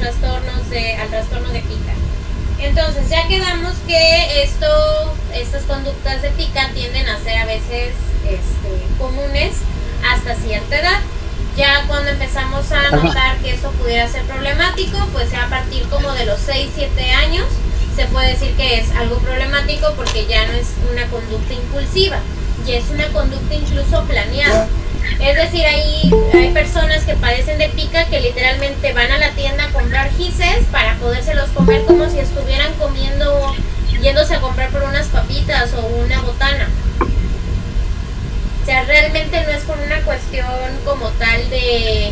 al trastorno de pica. Entonces ya quedamos que estas conductas de pica tienden a ser a veces comunes hasta cierta edad. Ya cuando empezamos a notar que esto pudiera ser problemático, pues a partir como de los 6-7 años se puede decir que es algo problemático, porque ya no es una conducta impulsiva, ya es una conducta incluso planeada. Es decir, hay personas que padecen de pica que literalmente van a la tienda a comprar gises para podérselos comer como si estuvieran yéndose a comprar por unas papitas o una botana. O sea, realmente no es por una cuestión como tal de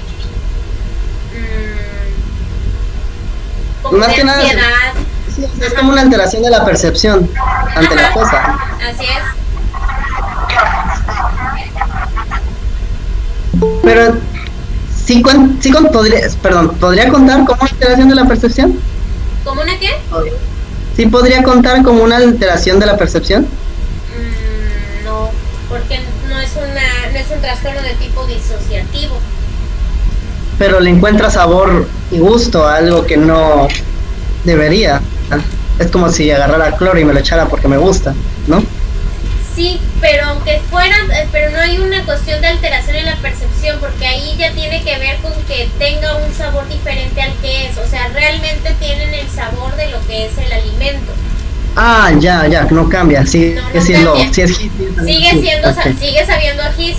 como más de que ansiedad. Nada, sí, es como una alteración de la percepción ante la cosa. Así es. Pero ¿podría contar como una alteración de la percepción? ¿Cómo una qué? ¿Sí podría contar como una alteración de la percepción? No, porque no es un trastorno de tipo disociativo. Pero le encuentra sabor y gusto a algo que no debería. Es como si agarrara cloro y me lo echara porque me gusta, ¿no? Sí, pero aunque fuera, pero no hay una cuestión de alteración en la percepción, porque ahí ya tiene que ver con que tenga un sabor diferente al que es. O sea, realmente tienen el sabor de lo que es el alimento. Ah, ya, no cambia. Sigue siendo, cambia. Si es hit, sigue sabiendo a gis.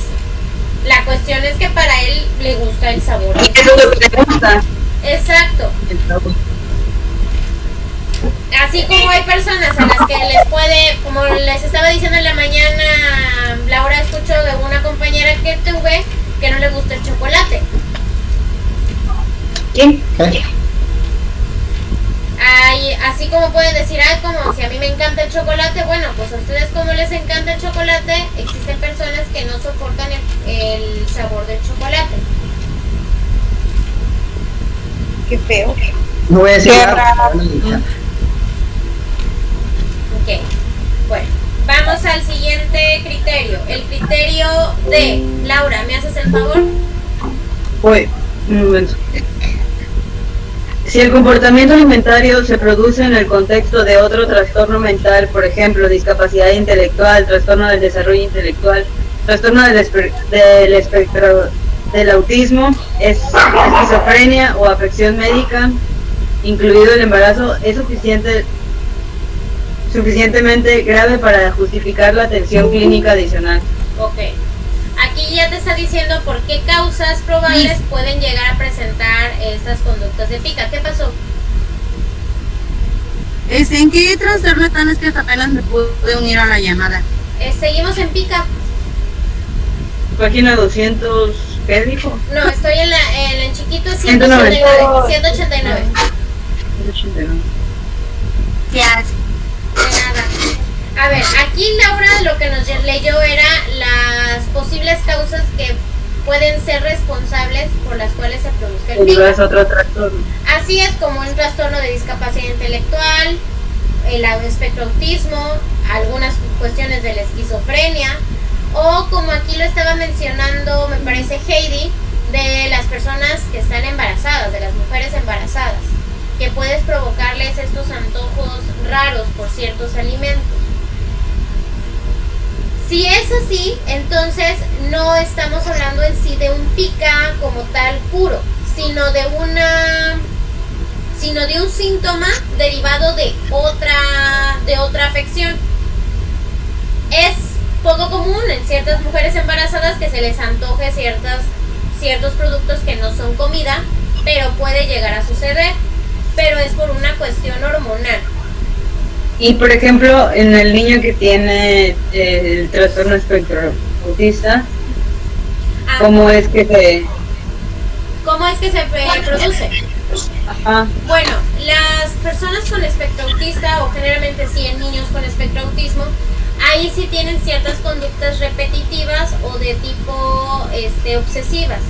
La cuestión es que para él le gusta el sabor. Y eso es lo que le gusta. Exacto. Así como hay personas a las que les puede, como les estaba diciendo en la mañana, Laura escuchó de una compañera que tuve que no le gusta el chocolate. ¿Quién? Así como pueden decir, como si a mí me encanta el chocolate, bueno, pues a ustedes como les encanta el chocolate, existen personas que no soportan el sabor del chocolate. Qué feo. No voy a decir nada. Ok, bueno, vamos al siguiente criterio, el criterio de Laura, ¿me haces el favor? Pues, un momento. Si el comportamiento alimentario se produce en el contexto de otro trastorno mental, por ejemplo, discapacidad intelectual, trastorno del desarrollo intelectual, trastorno del espectro del autismo, esquizofrenia o afección médica, incluido el embarazo, es suficientemente grave para justificar la atención clínica adicional. Ok. Aquí ya te está diciendo por qué causas probables pueden llegar a presentar estas conductas de pica. ¿Qué pasó? ¿En qué trastorno están? Es que apenas me pude unir a la llamada. Seguimos en pica. Página 200, ¿qué dijo? No, estoy en chiquito 189. 189. 189. ¿Qué hace? De nada. A ver, aquí Laura lo que nos leyó era las posibles causas que pueden ser responsables por las cuales se produzca el pica. Es otro trastorno. Así es, como un trastorno de discapacidad intelectual, el espectro autismo, algunas cuestiones de la esquizofrenia, o como aquí lo estaba mencionando, me parece Heidi, de las personas que están embarazadas, de las mujeres embarazadas, que puedes provocarles estos antojos raros por ciertos alimentos. Si es así, entonces no estamos hablando en sí de un pica como tal puro, sino de un síntoma derivado de otra afección. Es poco común en ciertas mujeres embarazadas que se les antoje ciertos productos que no son comida, pero puede llegar a suceder, pero es por una cuestión hormonal. Y por ejemplo, en el niño que tiene el trastorno espectro autista, ¿cómo es que se produce? Ajá. Bueno, las personas con espectro autista, o generalmente sí en niños con espectro autismo, ahí sí tienen ciertas conductas repetitivas o de tipo obsesivas.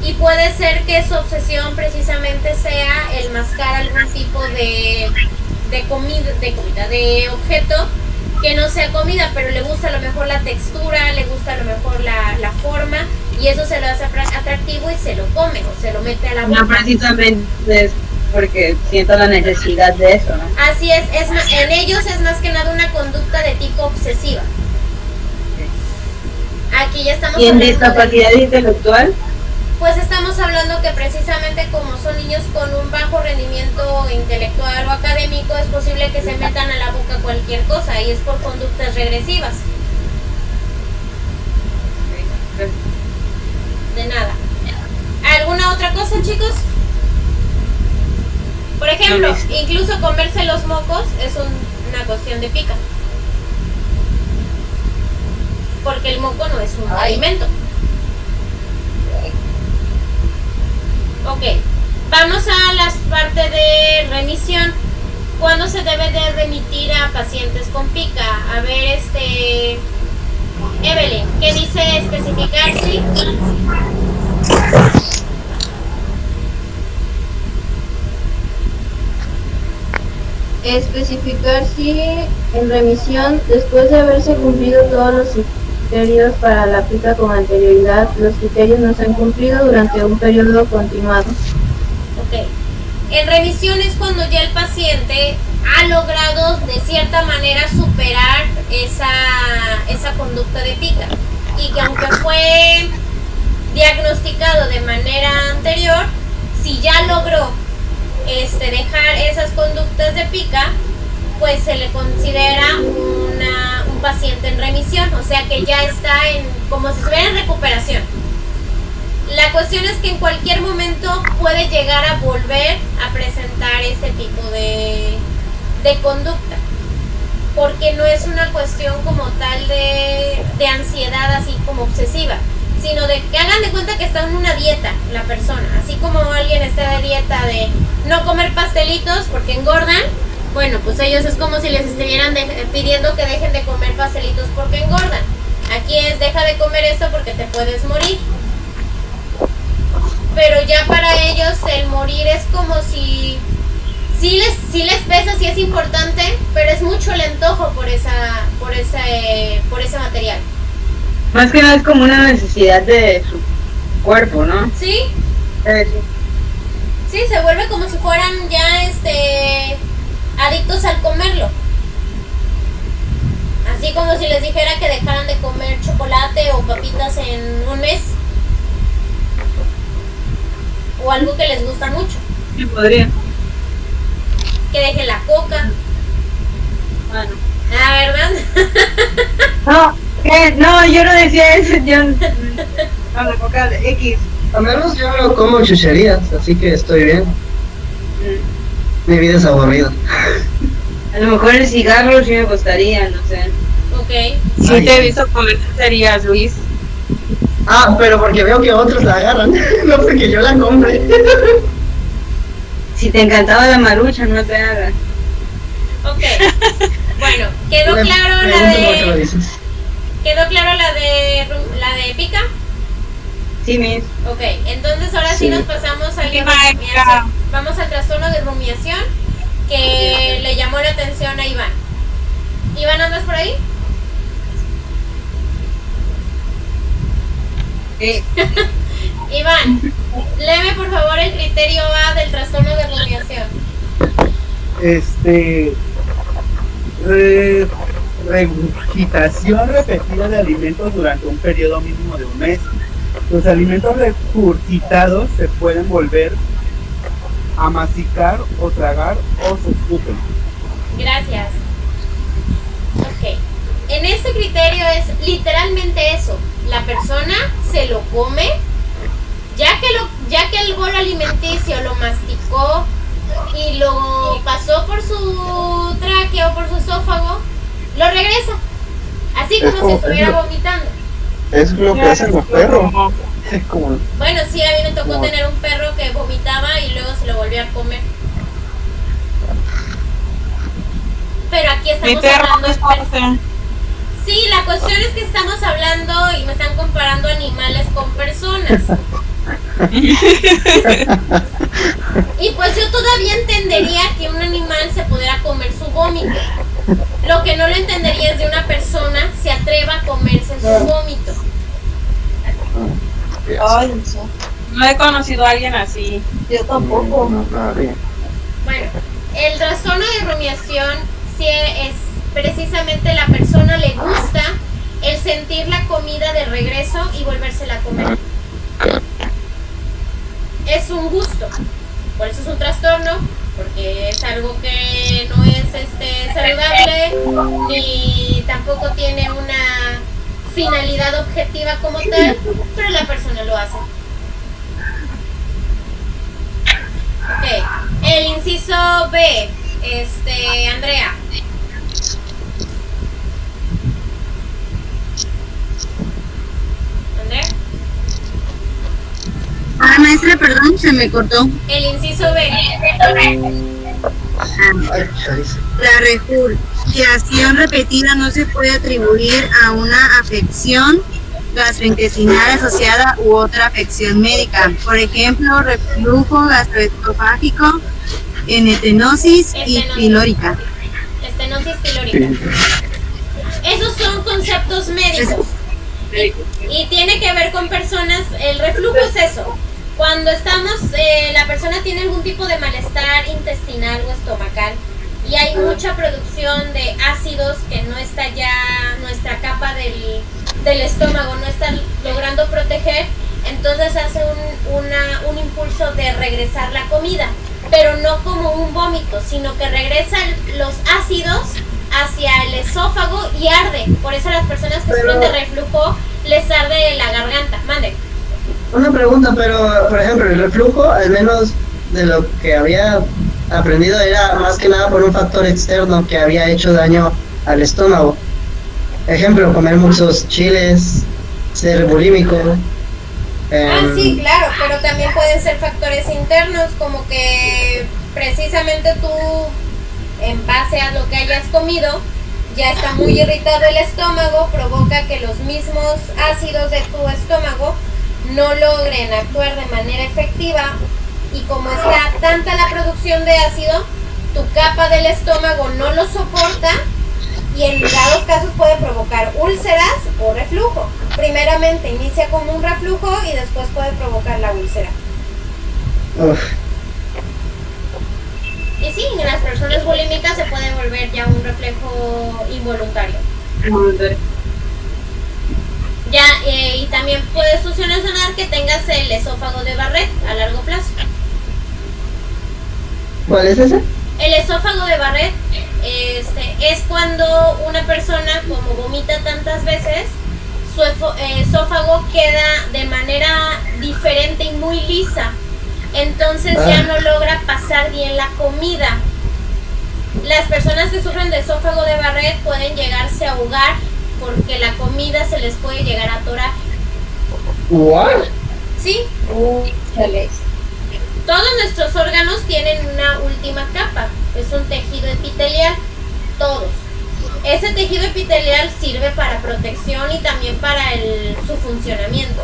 Y puede ser que su obsesión precisamente sea el mascar algún tipo de objeto que no sea comida, pero le gusta a lo mejor la textura, le gusta a lo mejor la forma, y eso se lo hace atractivo y se lo come o se lo mete a la boca. No, precisamente porque siento la necesidad de eso, ¿no? Así es, en ellos es más que nada una conducta de tipo obsesiva. Aquí ya estamos ¿Y en hablando discapacidad intelectual? pues estamos hablando que precisamente como son niños con un bajo rendimiento intelectual o académico, es posible que se metan a la boca cualquier cosa y es por conductas regresivas. De nada. ¿Alguna otra cosa, chicos? Por ejemplo, incluso comerse los mocos es una cuestión de pica. Porque el moco no es un alimento. Ok, vamos a la parte de remisión. ¿Cuándo se debe de remitir a pacientes con pica? A ver, Evelyn, ¿qué dice especificar? Sí. Especificar si en remisión, después de haberse cumplido todos los criterios para la pica con anterioridad, los criterios no se han cumplido durante un periodo continuado. Ok. En remisión es cuando ya el paciente ha logrado de cierta manera superar esa conducta de pica y que aunque fue diagnosticado de manera anterior, si ya logró dejar esas conductas de pica, pues se le considera un paciente en remisión, o sea que ya está como si estuviera en recuperación. La cuestión es que en cualquier momento puede llegar a volver a presentar ese tipo de conducta, porque no es una cuestión como tal de ansiedad así como obsesiva, sino de que hagan de cuenta que está en una dieta la persona, así como alguien está de dieta de no comer pastelitos porque engordan. Bueno, pues ellos es como si les estuvieran pidiendo que dejen de comer pastelitos porque engordan. Aquí es deja de comer esto porque te puedes morir. Pero ya para ellos el morir es como si sí les pesa, sí es importante, pero es mucho el antojo por ese material. Más que nada es como una necesidad de su cuerpo, ¿no? ¿Sí? Sí. Sí, se vuelve como si fueran ya adictos al comerlo. Así como si les dijera que dejaran de comer chocolate o papitas en un mes. O algo que les gusta mucho. Sí, podría. Que dejen la coca. Bueno. Ah, ¿verdad? No, yo no decía eso, yo... No, la coca de X. A menos yo no como chucherías, así que estoy bien. Mi vida es aburrida. A lo mejor el cigarro sí me gustaría, no sé. Ok. Sí Ay, te he sí. visto comer tonterías, Luis. Ah, pero porque veo que otros la agarran, no porque yo la compre. Si te encantaba la marucha, no te hagas. Ok. Bueno, ¿quedó Me claro la pregunto por qué lo de... dices. ¿Quedó claro la de pica? Sí, mis. Ok, entonces ahora sí Sí. nos pasamos a la Sí, rumiación. maestra. Vamos al trastorno de rumiación que le llamó la atención a Iván. Iván, ¿andas por ahí? Sí. Iván, léeme por favor el criterio A del trastorno de rumiación. Regurgitación repetida de alimentos durante un periodo mínimo de un mes. Los alimentos regurgitados se pueden volver a masticar o tragar o se escupen. El Ok. En este criterio es literalmente eso. La persona se lo come, ya que el bolo alimenticio lo masticó y lo pasó por su tráquea o por su esófago, lo regresa. Así como si estuviera vomitando. Es lo que hacen los perros. Es como Bueno, sí, a mí me tocó No. tener un perro que vomitaba y luego se lo volvía a comer. Pero aquí Mi estamos perro hablando es fuerte. Sí, la cuestión es que estamos hablando y me están comparando animales con personas. Y pues yo todavía entendería que un animal se pudiera comer su vómito. Lo que no lo entendería es de una persona se atreva a comerse su vómito. Ay, no he conocido a alguien así. Yo tampoco. nadie. Bueno, el trastorno de rumiación sí es precisamente la persona le gusta el sentir la comida de regreso y volvérsela a comer. Es un gusto, por eso es un trastorno, porque es algo que no es saludable ni tampoco tiene una finalidad objetiva como tal, pero la persona lo hace. Ok, el inciso B, Andrea. Andrea. Maestra, perdón, se me cortó. El inciso B. La regurgitación repetida no se puede atribuir a una afección gastrointestinal asociada u otra afección médica. Por ejemplo, reflujo gastroesofágico, estenosis y pilórica. Estenosis pilórica. Esos son conceptos médicos. Y tiene que ver con personas, el reflujo es eso. Cuando la persona tiene algún tipo de malestar intestinal o estomacal y hay mucha producción de ácidos que no está ya, nuestra capa del estómago no está logrando proteger, entonces hace un impulso de regresar la comida, pero no como un vómito, sino que regresan los ácidos hacia el esófago y arde. Por eso a las personas que sufren de reflujo les arde la garganta. Mande. Una pregunta, pero por ejemplo, el reflujo, al menos de lo que había aprendido, era más que nada por un factor externo que había hecho daño al estómago. Ejemplo, comer muchos chiles, ser bulímico. Sí, claro, pero también pueden ser factores internos, como que precisamente tú, en base a lo que hayas comido, ya está muy irritado el estómago, provoca que los mismos ácidos de tu estómago no logren actuar de manera efectiva, y como está tanta la producción de ácido, tu capa del estómago no lo soporta y en dados casos puede provocar úlceras o reflujo. Primeramente inicia como un reflujo y después puede provocar la úlcera. Uf. Y sí, en las personas bulímicas se puede volver ya un reflejo involuntario. Ya, y también puede succionar que tengas el esófago de Barrett a largo plazo. ¿Cuál es ese? El esófago de Barrett es cuando una persona, como vomita tantas veces, su esófago queda de manera diferente y muy lisa. Entonces ya no logra pasar bien la comida. Las personas que sufren de esófago de Barrett pueden llegarse a ahogar porque la comida se les puede llegar a atorar. ¿What? Sí. Todos nuestros órganos tienen una última capa, es un tejido epitelial, todos. Ese tejido epitelial sirve para protección y también para su funcionamiento.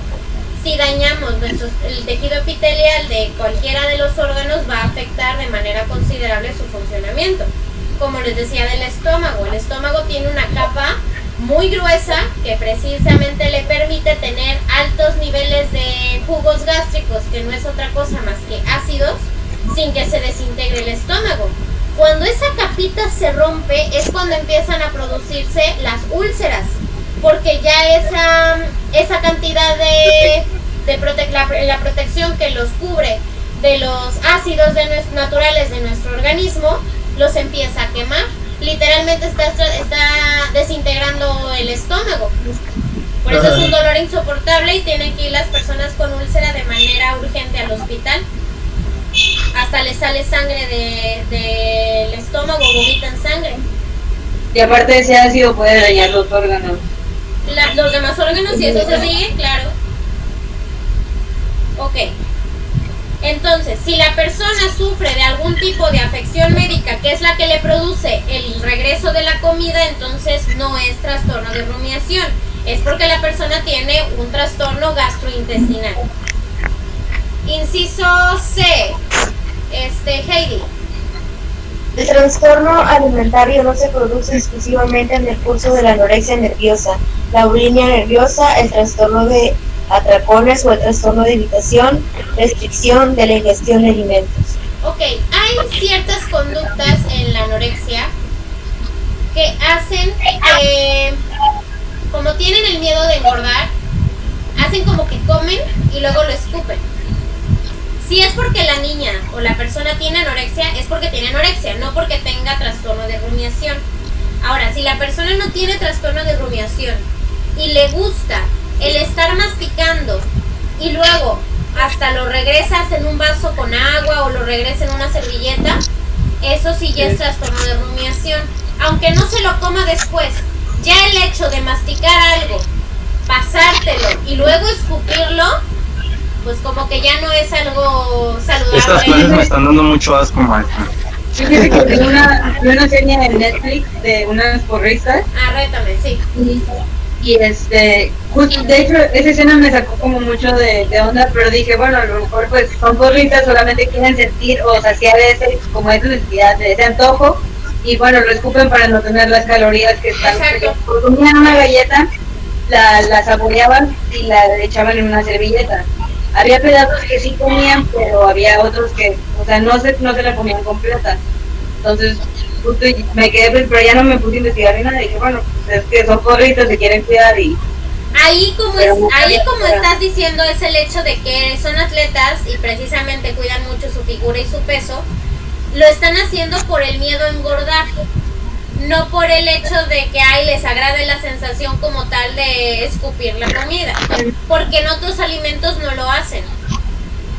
Si dañamos el tejido epitelial de cualquiera de los órganos, va a afectar de manera considerable su funcionamiento. Como les decía del estómago, el estómago tiene una capa muy gruesa que precisamente le permite tener altos niveles de jugos gástricos, que no es otra cosa más que ácidos, sin que se desintegre el estómago. Cuando esa capita se rompe es cuando empiezan a producirse las úlceras, porque ya esa cantidad la protección que los cubre de los ácidos naturales de nuestro organismo los empieza a quemar. Literalmente está desintegrando el estómago. Por eso es un dolor insoportable y tienen que ir las personas con úlcera de manera urgente al hospital. Hasta les sale sangre del estómago, vomitan sangre. Y aparte ese ácido puede dañar los órganos. Los demás órganos, si eso se sigue, claro. Ok. Entonces, si la persona sufre de algún tipo de afección médica, que es la que le produce el regreso de la comida, entonces no es trastorno de rumiación. Es porque la persona tiene un trastorno gastrointestinal. Inciso C. Heidi. El trastorno alimentario no se produce exclusivamente en el curso de la anorexia nerviosa, la bulimia nerviosa, el trastorno de atracones o el trastorno de evitación, restricción de la ingestión de alimentos. Ok, hay ciertas conductas en la anorexia que hacen que, como tienen el miedo de engordar, hacen como que comen y luego lo escupen. Si es porque la niña o la persona tiene anorexia, es porque tiene anorexia, no porque tenga trastorno de rumiación. Ahora, si la persona no tiene trastorno de rumiación y le gusta el estar masticando y luego hasta lo regresas en un vaso con agua o lo regresas en una servilleta, eso sí ya es trastorno de rumiación. Aunque no se lo coma después, ya el hecho de masticar algo, pasártelo y luego escupirlo, pues como que ya no es algo saludable. Estas clases me están dando mucho asco, maestra. Fíjate que vi una serie en Netflix de unas porristas. Ah, rétame, sí. Y justo, de hecho, esa escena me sacó como mucho de onda, pero dije, bueno, a lo mejor pues son porristas, solamente quieren sentir o saciar ese, como esa necesidad, de ese antojo, y bueno, lo escupen para no tener las calorías que están. Exacto. Comían una galleta, la saboreaban y la echaban en una servilleta. Había pedazos que sí comían, pero había otros que, o sea, no se la comían completa. Entonces, justo me quedé, pues, pero ya no me puse a investigar ni nada. Dije, bueno, pues es que son porristas, se quieren cuidar y... Ahí como estás diciendo es el hecho de que son atletas y precisamente cuidan mucho su figura y su peso. Lo están haciendo por el miedo a engordar, no por el hecho de que les agrade la sensación como tal de escupir la comida, porque en otros alimentos no lo hacen.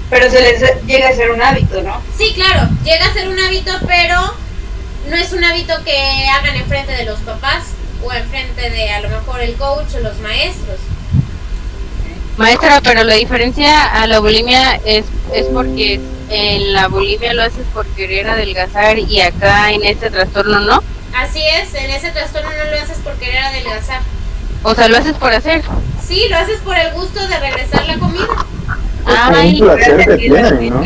Pero se les llega a ser un hábito, ¿no? Sí, claro, llega a ser un hábito, pero no es un hábito que hagan enfrente de los papás o enfrente de a lo mejor el coach o los maestros. Maestra, pero la diferencia a la bulimia es porque en la bulimia lo haces por querer adelgazar y acá en este trastorno no. Así es, en ese trastorno no lo haces por querer adelgazar. O sea, lo haces por hacer. Sí, lo haces por el gusto de regresar la comida. Ay, un placer que tienen, ¿no?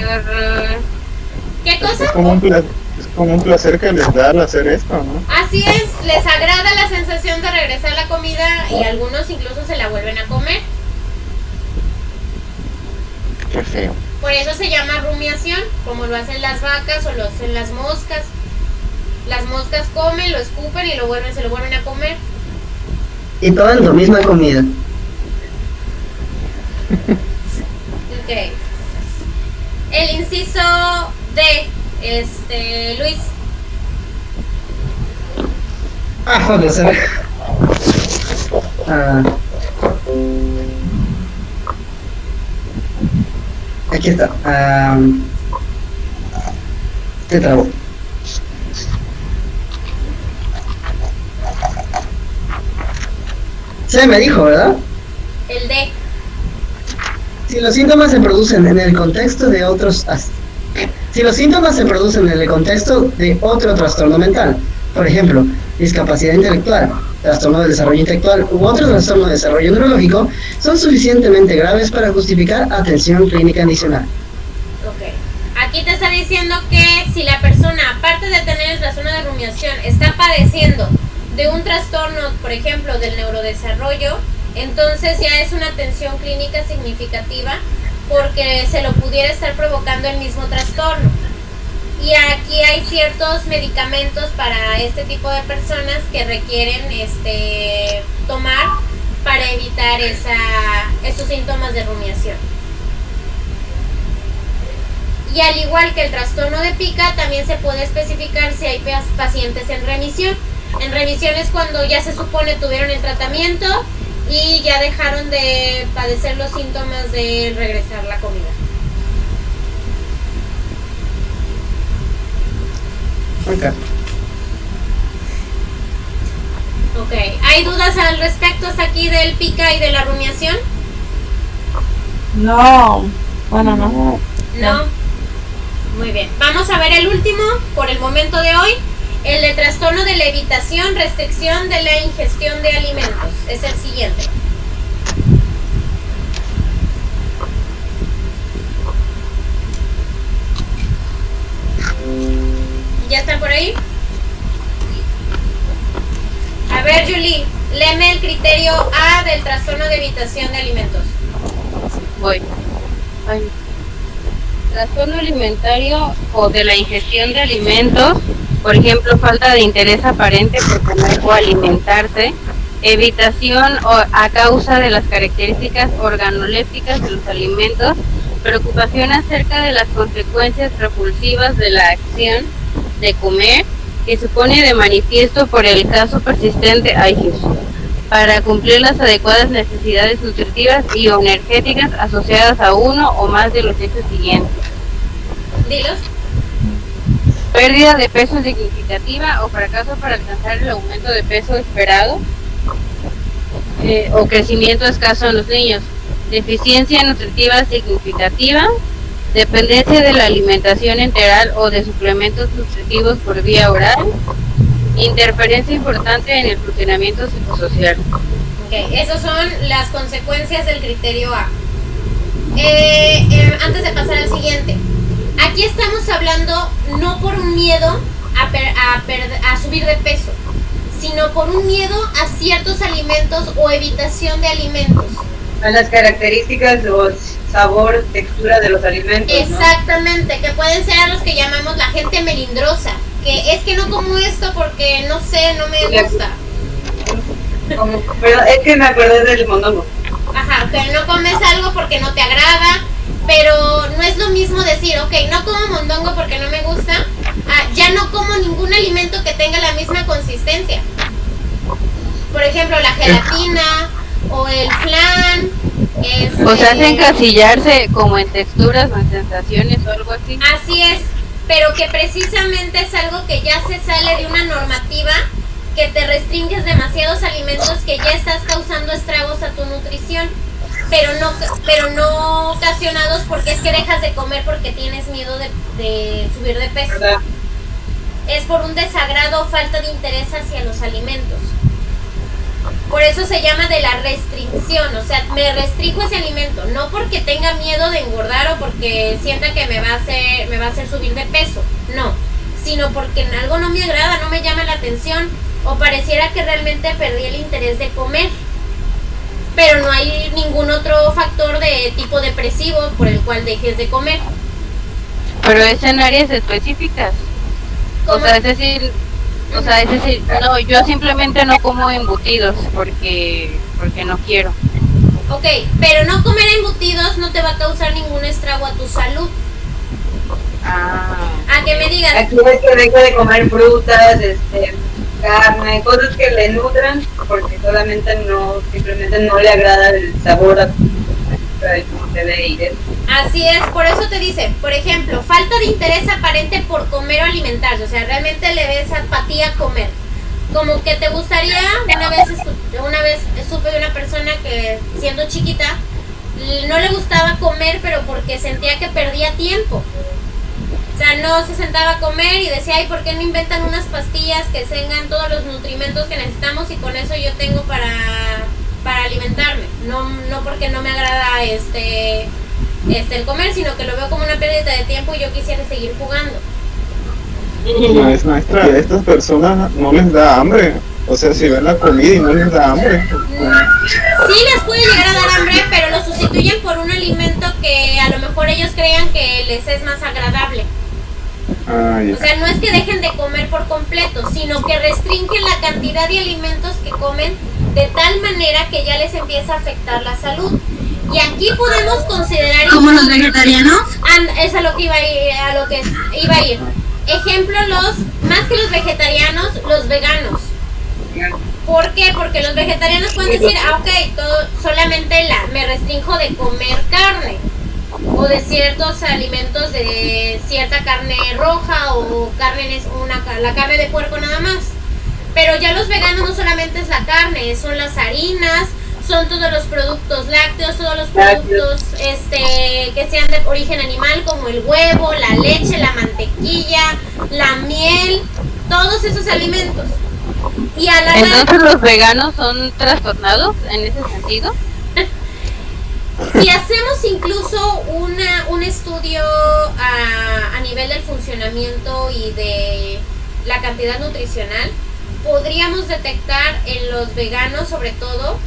¿Qué cosa? Es como un placer que les da al hacer esto, ¿no? Así es, les agrada la sensación de regresar la comida y algunos incluso se la vuelven a comer. Qué feo. Por eso se llama rumiación, como lo hacen las vacas o lo hacen las moscas. Las moscas comen, lo escupen y se lo vuelven a comer. Y todo en tu misma comida. Ok. El inciso D, Luis. Joder, se ve. Aquí está. Te trabo. Se me dijo, ¿verdad? El D. Si los síntomas se producen en el contexto de otros... Si los síntomas se producen en el contexto de otro trastorno mental, por ejemplo, discapacidad intelectual, trastorno del desarrollo intelectual u otro trastorno de desarrollo neurológico, son suficientemente graves para justificar atención clínica adicional. Ok. Aquí te está diciendo que si la persona, aparte de tener el trastorno de rumiación, está padeciendo de un trastorno, por ejemplo, del neurodesarrollo, entonces ya es una atención clínica significativa porque se lo pudiera estar provocando el mismo trastorno. Y aquí hay ciertos medicamentos para este tipo de personas que requieren tomar para evitar esos síntomas de rumiación. Y al igual que el trastorno de pica, también se puede especificar si hay pacientes en remisión. En remisión es cuando ya se supone tuvieron el tratamiento y ya dejaron de padecer los síntomas de regresar la comida. Ok, ¿hay dudas al respecto hasta aquí del pica y de la rumiación? No, bueno, no. No. Muy bien, vamos a ver el último por el momento de hoy. El de trastorno de la evitación, restricción de la ingestión de alimentos. Es el siguiente. ¿Ya están por ahí? A ver, Julie, léeme el criterio A del trastorno de evitación de alimentos. Voy. Ay. Trastorno alimentario o de la ingestión de alimentos, por ejemplo, falta de interés aparente por comer o alimentarse, evitación a causa de las características organolépticas de los alimentos, preocupación acerca de las consecuencias repulsivas de la acción de comer, que se pone de manifiesto por el caso persistente, ay Jesús, para cumplir las adecuadas necesidades nutritivas y o energéticas asociadas a uno o más de los hechos siguientes. Dilos. Pérdida de peso significativa o fracaso para alcanzar el aumento de peso esperado, o crecimiento escaso en los niños. Deficiencia nutritiva significativa, dependencia de la alimentación enteral o de suplementos nutritivos por vía oral, interferencia importante en el funcionamiento psicosocial. Ok, esas son las consecuencias del criterio A. Antes de pasar al siguiente, aquí estamos hablando no por un miedo a subir de peso, sino por un miedo a ciertos alimentos o evitación de alimentos. A las características o sabor, textura de los alimentos, exactamente, ¿no? Que pueden ser a los que llamamos la gente melindrosa, que es que no como esto porque no sé, no me gusta. Pero es que me acordé del mondongo. Ajá, que no comes algo porque no te agrada, pero no es lo mismo decir, ok, no como mondongo porque no me gusta, ya no como ningún alimento que tenga la misma consistencia. Por ejemplo, la gelatina o el flan. O sea, hace encasillarse como en texturas o en sensaciones o algo así. Así es, pero que precisamente es algo que ya se sale de una normativa que te restringes demasiados alimentos que ya estás causando estragos a tu nutrición, pero no ocasionados porque es que dejas de comer porque tienes miedo de subir de peso. ¿Verdad? Es por un desagrado o falta de interés hacia los alimentos. Por eso se llama de la restricción, o sea, me restringo ese alimento, no porque tenga miedo de engordar o porque sienta que me va a hacer subir de peso, no, sino porque en algo no me agrada, no me llama la atención o pareciera que realmente perdí el interés de comer. Pero no hay ningún otro factor de tipo depresivo por el cual dejes de comer. Pero es en áreas específicas. ¿Cómo? O sea, es decir, no, yo simplemente no como embutidos porque no quiero. Ok, pero no comer embutidos no te va a causar ningún estrago a tu salud. A que me digas. Aquí es que dejo de comer frutas, carne, cosas que le nutran, porque simplemente no le agrada el sabor a como se ve y eso. Así es, por eso te dice, por ejemplo, falta de interés aparente por comer o alimentarse, o sea, realmente le ves apatía a comer. Como que te gustaría, una vez supe de una persona que siendo chiquita no le gustaba comer, pero porque sentía que perdía tiempo. O sea, no se sentaba a comer y decía, ay, ¿por qué no inventan unas pastillas que tengan todos los nutrimentos que necesitamos y con eso yo tengo para alimentarme? No porque no me agrada el comer, sino que lo veo como una pérdida de tiempo y yo quisiera seguir jugando. Maestra, a estas personas no les da hambre. O sea, si ven la comida y no les da hambre. Sí les puede llegar a dar hambre, pero lo sustituyen por un alimento que a lo mejor ellos crean que les es más agradable. O sea, no es que dejen de comer por completo, sino que restringen la cantidad de alimentos que comen de tal manera que ya les empieza a afectar la salud. Y aquí podemos considerar... ¿Como los vegetarianos? Es a lo que iba a ir. Ejemplo, más que los vegetarianos, los veganos. ¿Por qué? Porque los vegetarianos pueden decir, solamente me restrinjo de comer carne o de ciertos alimentos de cierta carne roja o la carne de puerco nada más. Pero ya los veganos no solamente es la carne, son las harinas, son todos los productos lácteos, todos los productos que sean de origen animal, como el huevo, la leche, la mantequilla, la miel, todos esos alimentos. Y a la ¿Entonces los veganos son trastornados en ese sentido? Si hacemos incluso un estudio a nivel del funcionamiento y de la cantidad nutricional, podríamos detectar en los veganos sobre todo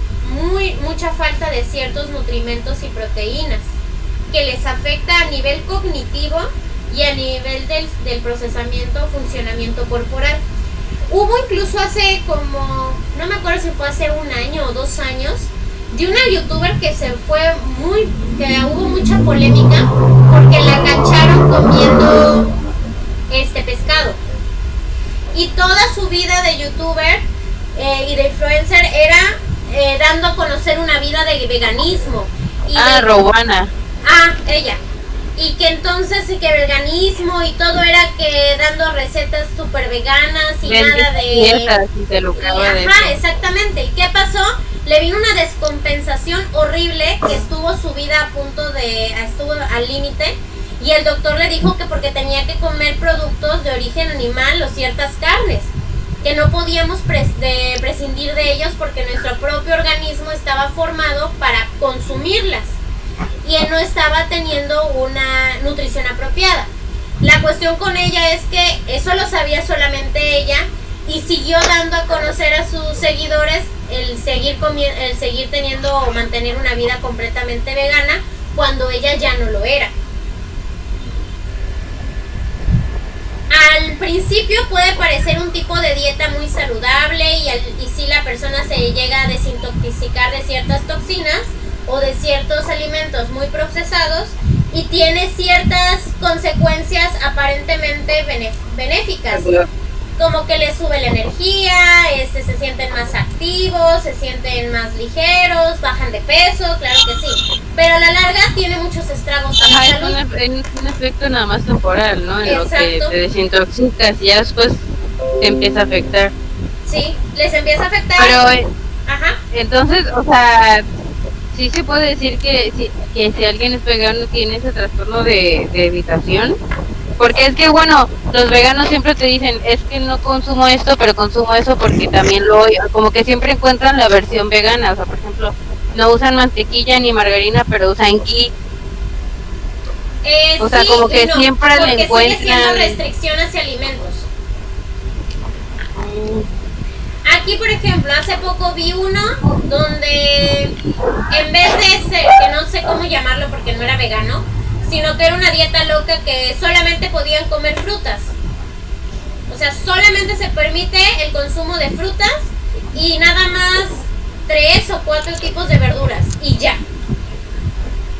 mucha falta de ciertos nutrimentos y proteínas. que les afecta a nivel cognitivo y a nivel del procesamiento, funcionamiento corporal. Hubo incluso hace como, no me acuerdo si fue hace 1 año o 2 años, de una youtuber que que hubo mucha polémica porque la cacharon comiendo pescado. Y toda su vida de youtuber y de influencer era dando a conocer una vida de veganismo. Y Rowana. Ella. Y que entonces que veganismo y todo era que dando recetas súper veganas y nada de... exactamente. ¿Y qué pasó? Le vino una descompensación horrible que estuvo su vida estuvo al límite. Y el doctor le dijo que porque tenía que comer productos de origen animal o ciertas carnes, que no podíamos prescindir de ellos porque nuestro propio organismo estaba formado para consumirlas y él no estaba teniendo una nutrición apropiada. La cuestión con ella es que eso lo sabía solamente ella y siguió dando a conocer a sus seguidores el seguir teniendo o mantener una vida completamente vegana cuando ella ya no lo era. Al principio puede parecer un tipo de dieta muy saludable y si la persona se llega a desintoxicar de ciertas toxinas o de ciertos alimentos muy procesados y tiene ciertas consecuencias aparentemente benéficas, como que les sube la energía, se sienten más activos, se sienten más ligeros, bajan de peso, claro que sí, pero a la larga tiene muchos estragos en la salud. Es un efecto nada más temporal, ¿no? En Exacto. lo que te desintoxicas y ya después te empieza a afectar. Sí, les empieza a afectar. Pero, entonces, o sea, sí se puede decir que si alguien es vegano tiene ese trastorno de evitación. Porque es que, bueno, los veganos siempre te dicen, es que no consumo esto, pero consumo eso porque también como que siempre encuentran la versión vegana. O sea, por ejemplo, no usan mantequilla ni margarina, pero usan ghee. O sea, como que siempre le encuentran... Porque sigue siendo restricción hacia alimentos. Aquí, por ejemplo, hace poco vi uno donde en vez de ser, que no sé cómo llamarlo porque no era vegano, sino que era una dieta loca que solamente podían comer frutas. O sea, solamente se permite el consumo de frutas y nada más 3 o 4 tipos de verduras y ya.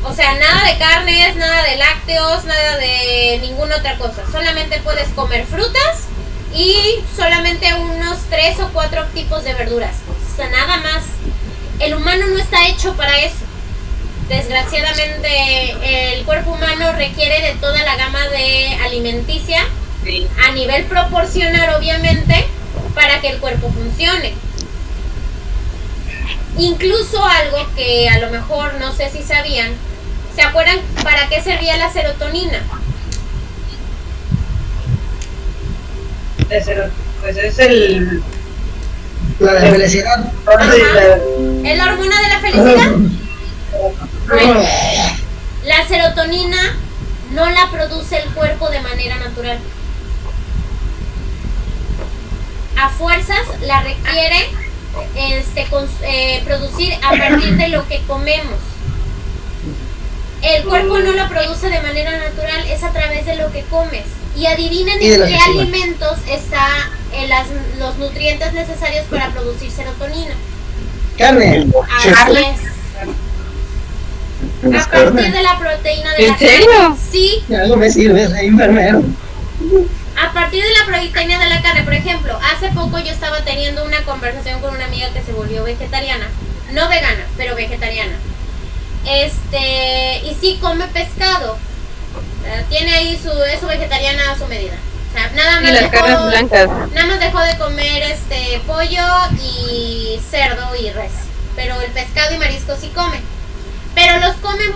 O sea, nada de carnes, nada de lácteos, nada de ninguna otra cosa. Solamente puedes comer frutas y solamente unos 3 o 4 tipos de verduras. O sea, nada más. El humano no está hecho para eso. Desgraciadamente el cuerpo humano requiere de toda la gama de alimenticia a nivel proporcional, obviamente, para que el cuerpo funcione. Incluso algo que a lo mejor no sé si sabían, ¿se acuerdan para qué servía la serotonina? Pues es la de felicidad. ¿Es la hormona de la felicidad? Bueno, la serotonina no la produce el cuerpo de manera natural. A fuerzas la requiere producir a partir de lo que comemos. El cuerpo no lo produce de manera natural, es a través de lo que comes. Y adivinen en qué alimentos están los nutrientes necesarios para producir serotonina. Carne. Así es. A partir de la proteína de la carne. ¿En serio? Sí. Algo me sirve, soy enfermero. A partir de la proteína de la carne, por ejemplo, hace poco yo estaba teniendo una conversación con una amiga que se volvió vegetariana, no vegana, pero vegetariana. Y sí come pescado. Tiene ahí su vegetariana a su medida. O sea, nada más dejó de comer pollo y cerdo y res, pero el pescado y marisco sí come. Pero los come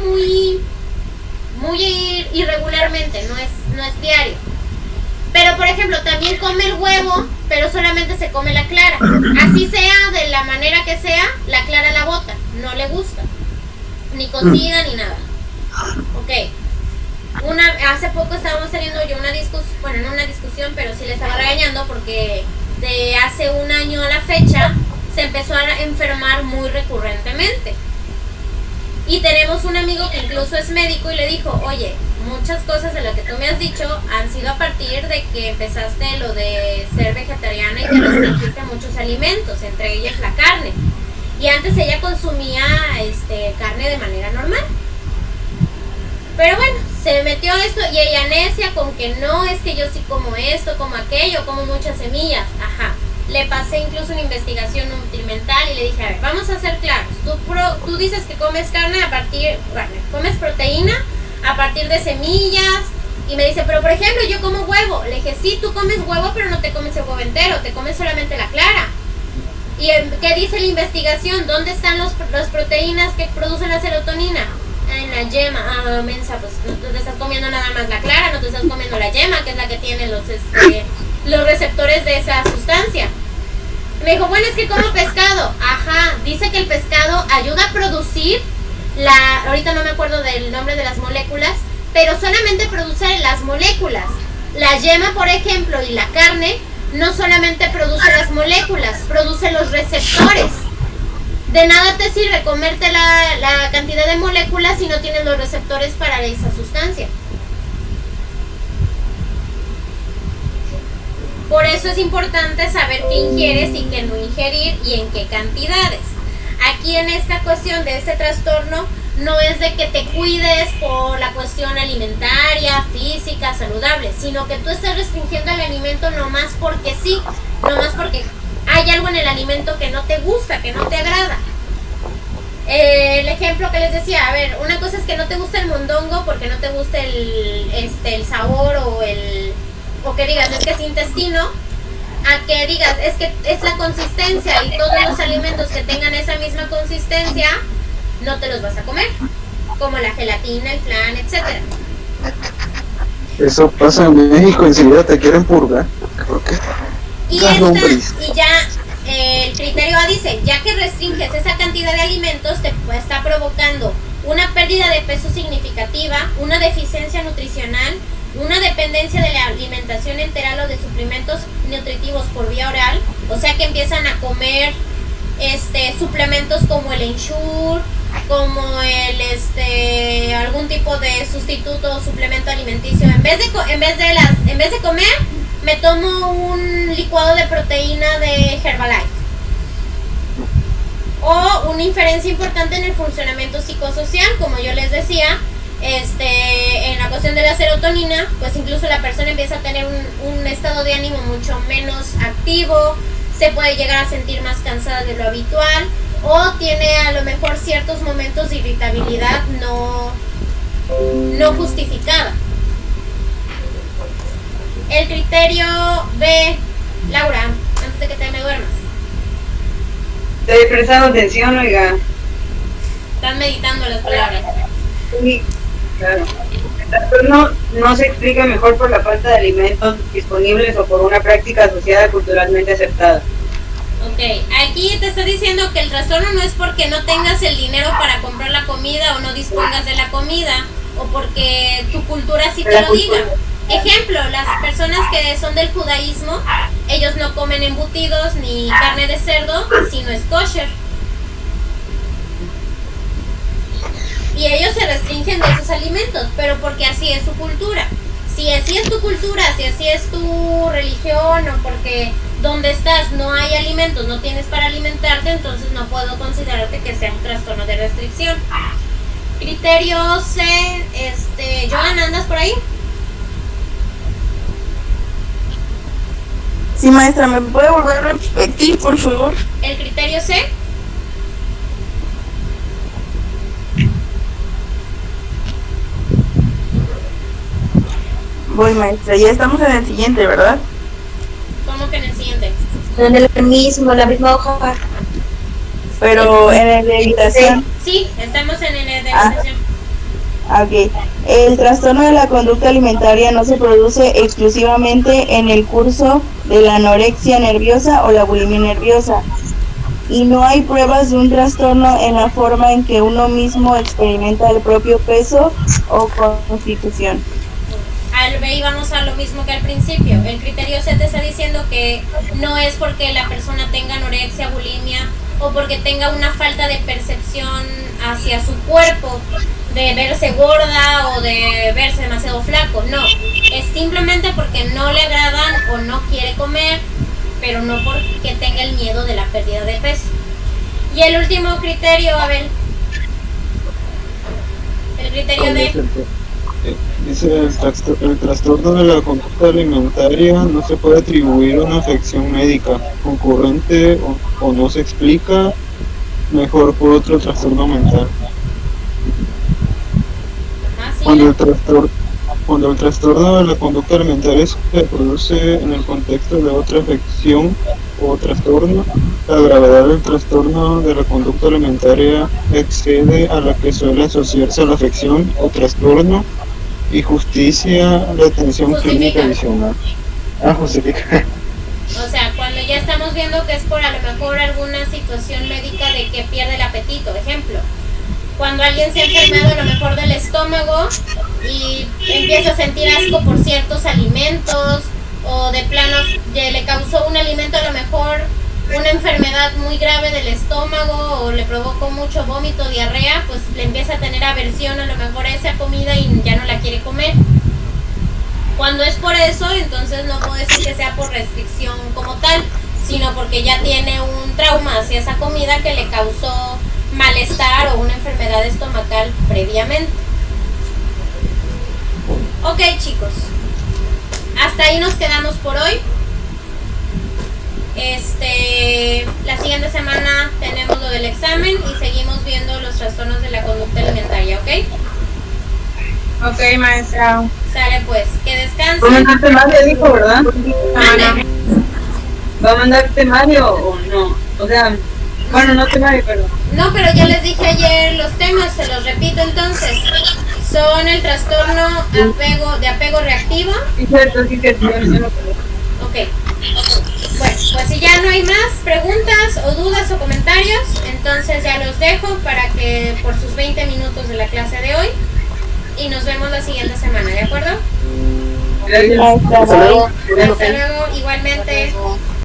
muy irregularmente, no es diario. Pero por ejemplo, también come el huevo, pero solamente se come la clara. Así sea, de la manera que sea, la clara la bota, no le gusta. Ni cocida ni nada. Ok. Hace poco estábamos teniendo yo una discusión, pero sí le estaba regañando porque de hace 1 año a la fecha se empezó a enfermar muy recurrentemente. Y tenemos un amigo que incluso es médico y le dijo, oye, muchas cosas de lo que tú me has dicho han sido a partir de que empezaste lo de ser vegetariana y te restringiste muchos alimentos, entre ellos la carne. Y antes ella consumía carne de manera normal. Pero bueno, se metió esto y ella necia con que no, es que yo sí como esto, como aquello, como muchas semillas. Ajá. Le pasé incluso una investigación nutrimental y le dije, a ver, vamos a ser claros. Tú dices que comes comes proteína a partir de semillas. Y me dice, pero por ejemplo, yo como huevo. Le dije, sí, tú comes huevo, pero no te comes el huevo entero, te comes solamente la clara. ¿Y qué dice la investigación? ¿Dónde están las proteínas que producen la serotonina? En la yema. Ah, mensa, pues no te estás comiendo nada más la clara, no te estás comiendo la yema, que es la que tiene los receptores de esa sustancia. Me dijo, bueno, es que como pescado. Ajá, dice que el pescado ayuda a producir ahorita no me acuerdo del nombre de las moléculas, pero solamente produce las moléculas. La yema, por ejemplo, y la carne no solamente produce las moléculas, produce los receptores. De nada te sirve comerte la cantidad de moléculas si no tienes los receptores para esa sustancia. Por eso es importante saber qué ingieres y qué no ingerir y en qué cantidades. Aquí en esta cuestión de este trastorno no es de que te cuides por la cuestión alimentaria, física, saludable, sino que tú estés restringiendo el alimento nomás porque sí, nomás porque hay algo en el alimento que no te gusta, que no te agrada. El ejemplo que les decía, a ver, una cosa es que no te gusta el mondongo porque no te gusta el sabor o que digas es que es intestino, a que digas es que es la consistencia y todos los alimentos que tengan esa misma consistencia no te los vas a comer, como la gelatina, el flan, etcétera. Eso pasa en México, enseguida te quieren purgar. Y ya el criterio A dice, ya que restringes esa cantidad de alimentos, te está provocando una pérdida de peso significativa, una deficiencia nutricional, una dependencia de la alimentación enteral o de suplementos nutritivos por vía oral, o sea que empiezan a comer suplementos como el Ensure, como algún tipo de sustituto o suplemento alimenticio. En vez de comer, me tomo un licuado de proteína de Herbalife. O una inferencia importante en el funcionamiento psicosocial, como yo les decía, en la cuestión de la serotonina, pues incluso la persona empieza a tener un estado de ánimo mucho menos activo, se puede llegar a sentir más cansada de lo habitual, o tiene a lo mejor ciertos momentos de irritabilidad no justificada. El criterio B, Laura, antes de que te me duermas. Estoy prestando atención, oiga. Están meditando las palabras. Sí, claro. El trastorno no se explica mejor por la falta de alimentos disponibles o por una práctica asociada culturalmente aceptada. Ok, aquí te está diciendo que el trastorno no es porque no tengas el dinero para comprar la comida o no dispongas de la comida o porque tu cultura sí te lo diga. Ejemplo, las personas que son del judaísmo, ellos no comen embutidos ni carne de cerdo si no es kosher. Y ellos se restringen de esos alimentos, pero porque así es su cultura. Si así es tu cultura, si así es tu religión o porque donde estás no hay alimentos, no tienes para alimentarte, entonces no puedo considerarte que sea un trastorno de restricción. Criterio C, Joan, ¿andas por ahí? Sí, maestra, ¿me puede volver a repetir, por favor? El criterio C. Voy, maestra, ya estamos en el siguiente, ¿verdad? ¿Cómo que en el siguiente? En el mismo, la misma hoja. Pero en el de evitación. Sí, estamos en el de evitación. Ok. El trastorno de la conducta alimentaria no se produce exclusivamente en el curso de la anorexia nerviosa o la bulimia nerviosa. Y no hay pruebas de un trastorno en la forma en que uno mismo experimenta el propio peso o constitución. Ahí vamos a lo mismo que al principio. El criterio C te está diciendo que no es porque la persona tenga anorexia, bulimia o porque tenga una falta de percepción hacia su cuerpo, de verse gorda o de verse demasiado flaco. No, es simplemente porque no le agradan o no quiere comer, pero no porque tenga el miedo de la pérdida de peso. Y el último criterio, Abel. El criterio de... Dice el trastorno de la conducta alimentaria no se puede atribuir a una afección médica concurrente o no se explica mejor por otro trastorno mental. Cuando el trastorno de la conducta alimentaria se produce en el contexto de otra afección o trastorno, la gravedad del trastorno de la conducta alimentaria excede a la que suele asociarse a la afección o trastorno y justicia la atención clínica adicional. Justifica. O sea, cuando ya estamos viendo que es por a lo mejor alguna situación médica de que pierde el apetito, ejemplo. Cuando alguien se ha enfermado a lo mejor del estómago y empieza a sentir asco por ciertos alimentos, o de plano le causó un alimento a lo mejor una enfermedad muy grave del estómago o le provocó mucho vómito, diarrea, pues le empieza a tener aversión a lo mejor a esa comida y ya no la quiere comer. Cuando es por eso, entonces no puedo decir que sea por restricción como tal, sino porque ya tiene un trauma hacia esa comida que le causó malestar o una enfermedad estomacal previamente. Ok, chicos, hasta ahí nos quedamos por hoy. La siguiente semana tenemos lo del examen y seguimos viendo los trastornos de la conducta alimentaria, ¿ok? Ok, maestra. Sale pues, que descansen. ¿Va a mandar temario, dijo, verdad? Mande. ¿Va a mandar temario o no? O sea, bueno, no temario, pero... No, pero ya les dije ayer los temas, se los repito entonces. Son el trastorno de apego reactivo. Sí, cierto, sí, que sí, Ok. Bueno, pues si ya no hay más preguntas o dudas o comentarios, entonces ya los dejo para que por sus 20 minutos de la clase de hoy y nos vemos la siguiente semana, ¿de acuerdo? Hasta luego. Hasta luego, igualmente.